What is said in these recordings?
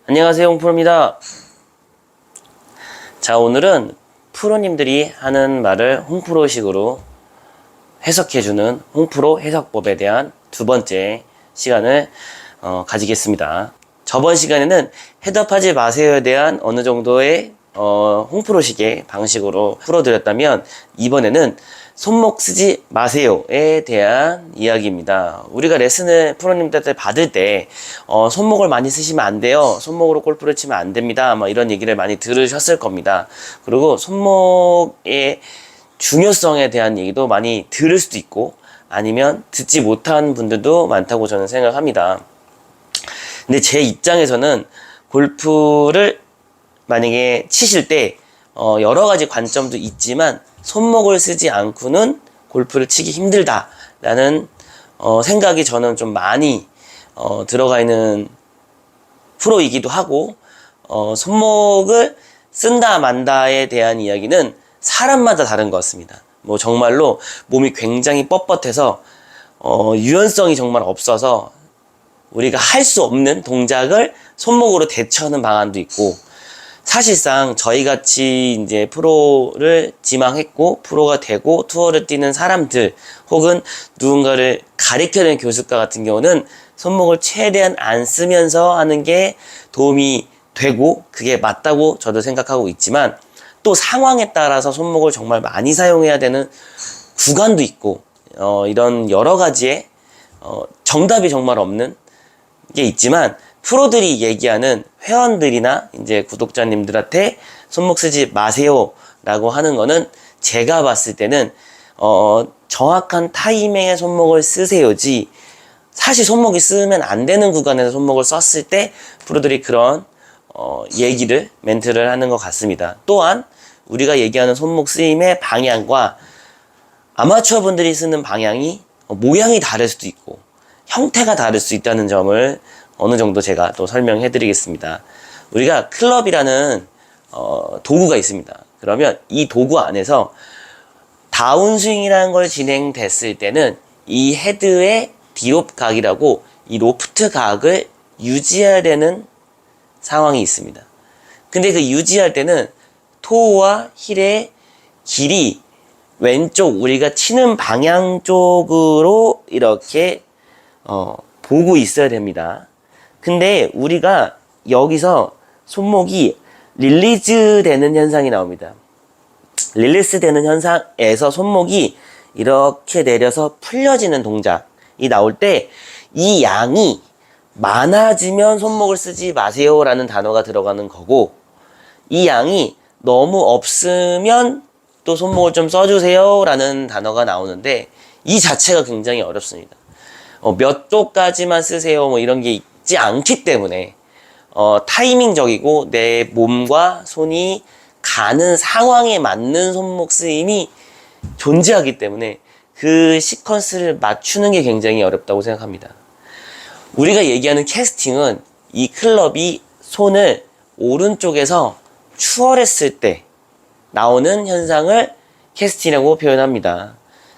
안녕하세요, 홍프로입니다. 자, 오늘은 프로님들이 하는 말을 홍프로식으로 해석해주는 홍프로 해석법에 대한 두 번째 시간을 가지겠습니다. 저번 시간에는 해답하지 마세요에 대한 어느 정도의 홍프로식의 방식으로 풀어드렸다면, 이번에는 손목 쓰지 마세요에 대한 이야기입니다. 우리가 레슨을 프로님들한테 받을 때 손목을 많이 쓰시면 안 돼요, 손목으로 골프를 치면 안 됩니다, 이런 얘기를 많이 들으셨을 겁니다. 그리고 손목의 중요성에 대한 얘기도 많이 들을 수도 있고, 아니면 듣지 못한 분들도 많다고 저는 생각합니다. 근데 제 입장에서는 골프를 만약에 치실 때 여러 가지 관점도 있지만, 손목을 쓰지 않고는 골프를 치기 힘들다라는 생각이 저는 좀 많이 들어가 있는 프로이기도 하고, 손목을 쓴다 만다에 대한 이야기는 사람마다 다른 것 같습니다. 정말로 몸이 굉장히 뻣뻣해서 유연성이 정말 없어서 우리가 할 수 없는 동작을 손목으로 대처하는 방안도 있고, 사실상 저희같이 이제 프로를 지망했고 프로가 되고 투어를 뛰는 사람들, 혹은 누군가를 가르쳐주는 교습가 같은 경우는 손목을 최대한 안 쓰면서 하는 게 도움이 되고 그게 맞다고 저도 생각하고 있지만, 또 상황에 따라서 손목을 정말 많이 사용해야 되는 구간도 있고, 이런 여러 가지의 정답이 정말 없는 게 있지만, 프로들이 얘기하는 회원들이나 이제 구독자님들한테 손목 쓰지 마세요 라고 하는 거는, 제가 봤을 때는 정확한 타이밍에 손목을 쓰세요지, 사실 손목이 쓰면 안 되는 구간에서 손목을 썼을 때 프로들이 그런 얘기를, 멘트를 하는 것 같습니다. 또한 우리가 얘기하는 손목 쓰임의 방향과 아마추어 분들이 쓰는 방향이 모양이 다를 수도 있고 형태가 다를 수 있다는 점을 어느 정도 제가 또 설명해 드리겠습니다. 우리가 클럽이라는 도구가 있습니다. 그러면 이 도구 안에서 다운스윙이라는 걸 진행됐을 때는 이 헤드의 디롭 각이라고, 이 로프트 각을 유지해야 되는 상황이 있습니다. 근데 그 유지할 때는 토우와 힐의 길이 왼쪽, 우리가 치는 방향 쪽으로 이렇게 보고 있어야 됩니다. 근데 우리가 여기서 손목이 릴리즈 되는 현상이 나옵니다. 릴리스 되는 현상에서 손목이 이렇게 내려서 풀려지는 동작이 나올 때, 이 양이 많아지면 손목을 쓰지 마세요 라는 단어가 들어가는 거고, 이 양이 너무 없으면 또 손목을 좀 써주세요 라는 단어가 나오는데, 이 자체가 굉장히 어렵습니다. 몇 도까지만 쓰세요 이런 게 있지 않기 때문에 타이밍적이고 내 몸과 손이 가는 상황에 맞는 손목 쓰임이 존재하기 때문에 그 시퀀스를 맞추는 게 굉장히 어렵다고 생각합니다. 우리가 얘기하는 캐스팅은, 이 클럽이 손을 오른쪽에서 추월했을 때 나오는 현상을 캐스팅이라고 표현합니다.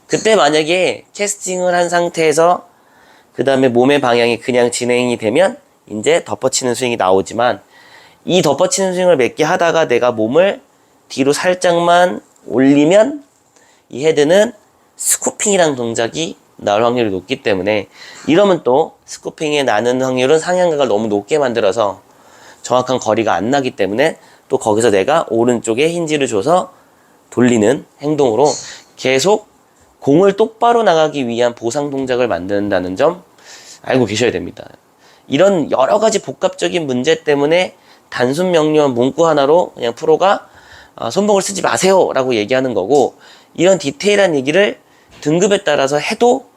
그때 만약에 캐스팅을 한 상태에서 그 다음에 몸의 방향이 그냥 진행이 되면 이제 덮어치는 스윙이 나오지만, 이 덮어치는 스윙을 몇 개 하다가 내가 몸을 뒤로 살짝만 올리면 이 헤드는 스쿠핑이라는 동작이 나올 확률이 높기 때문에, 이러면 또 스쿠핑에 나는 확률은 상향각을 너무 높게 만들어서 정확한 거리가 안 나기 때문에, 또 거기서 내가 오른쪽에 힌지를 줘서 돌리는 행동으로 계속 공을 똑바로 나가기 위한 보상 동작을 만든다는 점 알고 계셔야 됩니다. 이런 여러 가지 복합적인 문제 때문에 단순 명료한 문구 하나로 그냥 프로가 손목을 쓰지 마세요 라고 얘기하는 거고, 이런 디테일한 얘기를 등급에 따라서 해도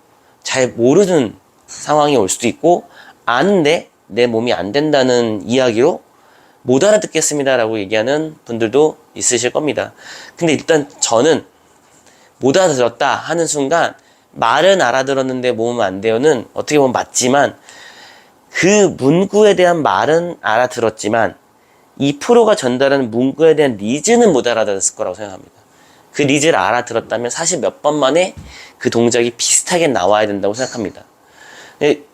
잘 모르는 상황이 올 수도 있고, 아는데 내 몸이 안 된다는 이야기로 못 알아듣겠습니다 라고 얘기하는 분들도 있으실 겁니다. 근데 일단 저는 못 알아들었다 하는 순간, 말은 알아들었는데 몸은 안 돼요는 어떻게 보면 맞지만, 그 문구에 대한 말은 알아들었지만 이 프로가 전달하는 문구에 대한 니즈는 못 알아들었을 거라고 생각합니다. 그 니즈를 알아들었다면 사실 몇 번 만에 그 동작이 비슷하게 나와야 된다고 생각합니다.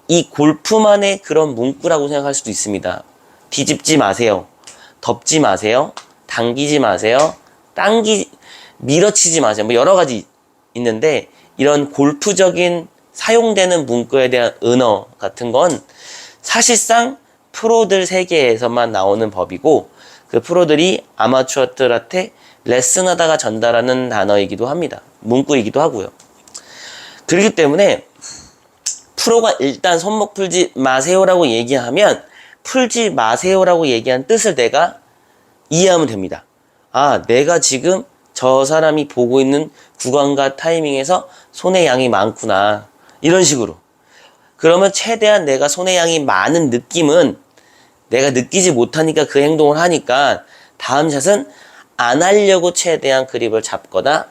이 골프만의 그런 문구라고 생각할 수도 있습니다. 뒤집지 마세요. 덮지 마세요. 당기지 마세요. 밀어치지 마세요. 뭐 여러 가지 있는데 이런 골프적인 사용되는 문구에 대한 은어 같은 건 사실상 프로들 세계에서만 나오는 법이고 그 프로들이 아마추어들한테 레슨하다가 전달하는 단어이기도 합니다. 문구이기도 하고요. 그렇기 때문에 프로가 일단 손목 풀지 마세요라고 얘기하면 풀지 마세요라고 얘기한 뜻을 내가 이해하면 됩니다. 아, 내가 지금 저 사람이 보고 있는 구간과 타이밍에서 손의 양이 많구나. 이런 식으로. 그러면 최대한 내가 손의 양이 많은 느낌은 내가 느끼지 못하니까 그 행동을 하니까 다음 샷은 안 하려고 최대한 그립을 잡거나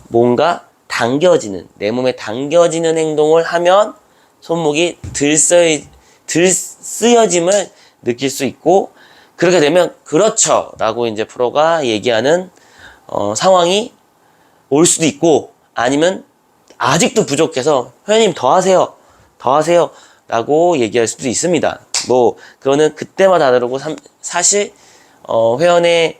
뭔가 당겨지는, 내 몸에 당겨지는 행동을 하면 손목이 덜 쓰여짐을 느낄 수 있고, 그렇게 되면 그렇죠 라고 이제 프로가 얘기하는 상황이 올 수도 있고, 아니면 아직도 부족해서 회원님 더 하세요 라고 얘기할 수도 있습니다. 뭐 그거는 그때마다 다르고 사실 회원의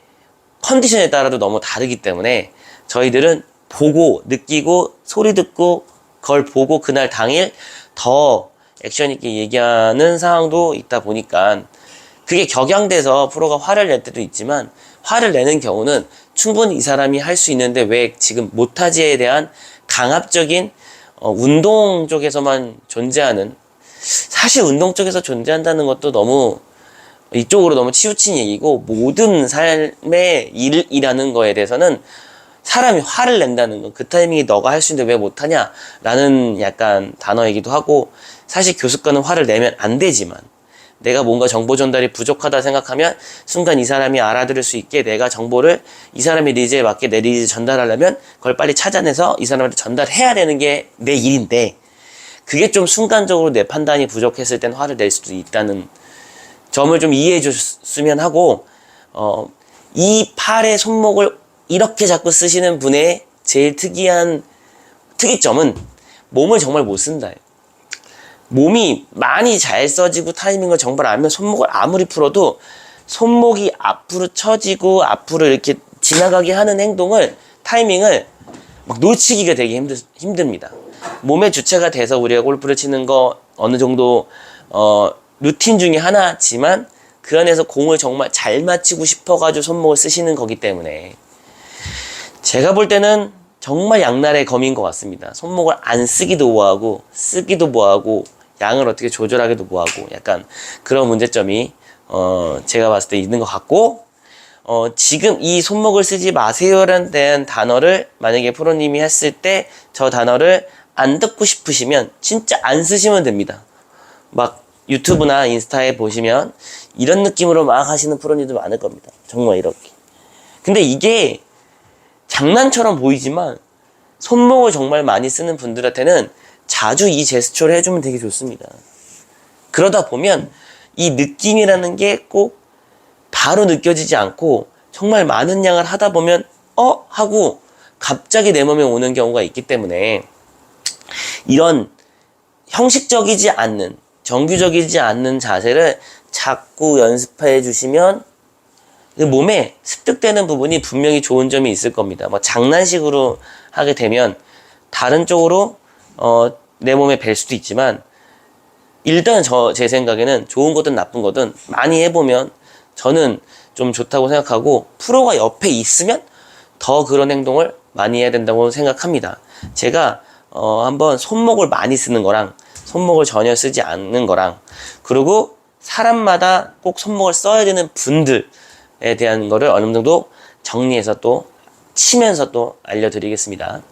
컨디션에 따라도 너무 다르기 때문에 저희들은 보고 느끼고 소리 듣고 그걸 보고 그날 당일 더 액션 있게 얘기하는 상황도 있다 보니까 그게 격양돼서 프로가 화를 낼 때도 있지만, 화를 내는 경우는 충분히 이 사람이 할 수 있는데 왜 지금 못하지에 대한 강압적인 운동 쪽에서만 존재하는, 사실 운동 쪽에서 존재한다는 것도 너무 이쪽으로 너무 치우친 얘기고, 모든 삶의 일이라는 거에 대해서는 사람이 화를 낸다는 건 그 타이밍에 너가 할 수 있는데 왜 못하냐 라는 약간 단어이기도 하고, 사실 교습관은 화를 내면 안 되지만 내가 뭔가 정보 전달이 부족하다 생각하면 순간 이 사람이 알아들을 수 있게 내가 정보를 이 사람의 니즈에 맞게 내 니즈 전달하려면 그걸 빨리 찾아내서 이 사람한테 전달해야 되는 게 내 일인데, 그게 좀 순간적으로 내 판단이 부족했을 땐 화를 낼 수도 있다는 점을 좀 이해해 줬으면 하고, 이 팔의 손목을 이렇게 자꾸 쓰시는 분의 제일 특이점은 몸을 정말 못 쓴다. 몸이 많이 잘 써지고 타이밍을 정말 알면 손목을 아무리 풀어도 손목이 앞으로 처지고 앞으로 이렇게 지나가게 하는 행동을, 타이밍을 막 놓치기가 되게 힘듭니다. 몸의 주체가 돼서 우리가 골프를 치는 거 어느 정도 루틴 중에 하나지만 그 안에서 공을 정말 잘 맞히고 싶어가지고 손목을 쓰시는 거기 때문에 제가 볼 때는 정말 양날의 검인 것 같습니다. 손목을 안 쓰기도 뭐하고 쓰기도 뭐하고 양을 어떻게 조절하기도 뭐하고, 약간 그런 문제점이 제가 봤을 때 있는 것 같고, 지금 이 손목을 쓰지 마세요라는 대한 단어를 만약에 프로님이 했을 때 저 단어를 안 듣고 싶으시면 진짜 안 쓰시면 됩니다. 막 유튜브나 인스타에 보시면 이런 느낌으로 막 하시는 프로님도 많을 겁니다. 정말 이렇게. 근데 이게 장난처럼 보이지만 손목을 정말 많이 쓰는 분들한테는 자주 이 제스처를 해주면 되게 좋습니다. 그러다 보면 이 느낌이라는 게 꼭 바로 느껴지지 않고 정말 많은 양을 하다 보면 하고 갑자기 내 몸에 오는 경우가 있기 때문에, 이런 형식적이지 않는, 정규적이지 않는 자세를 자꾸 연습해 주시면 몸에 습득되는 부분이 분명히 좋은 점이 있을 겁니다. 뭐 장난식으로 하게 되면 다른 쪽으로 내 몸에 뵐 수도 있지만, 일단 제 생각에는 좋은 거든 나쁜 거든 많이 해보면 저는 좀 좋다고 생각하고, 프로가 옆에 있으면 더 그런 행동을 많이 해야 된다고 생각합니다. 제가 한번 손목을 많이 쓰는 거랑 손목을 전혀 쓰지 않는 거랑, 그리고 사람마다 꼭 손목을 써야 되는 분들에 대한 거를 어느 정도 정리해서 또 치면서 또 알려드리겠습니다.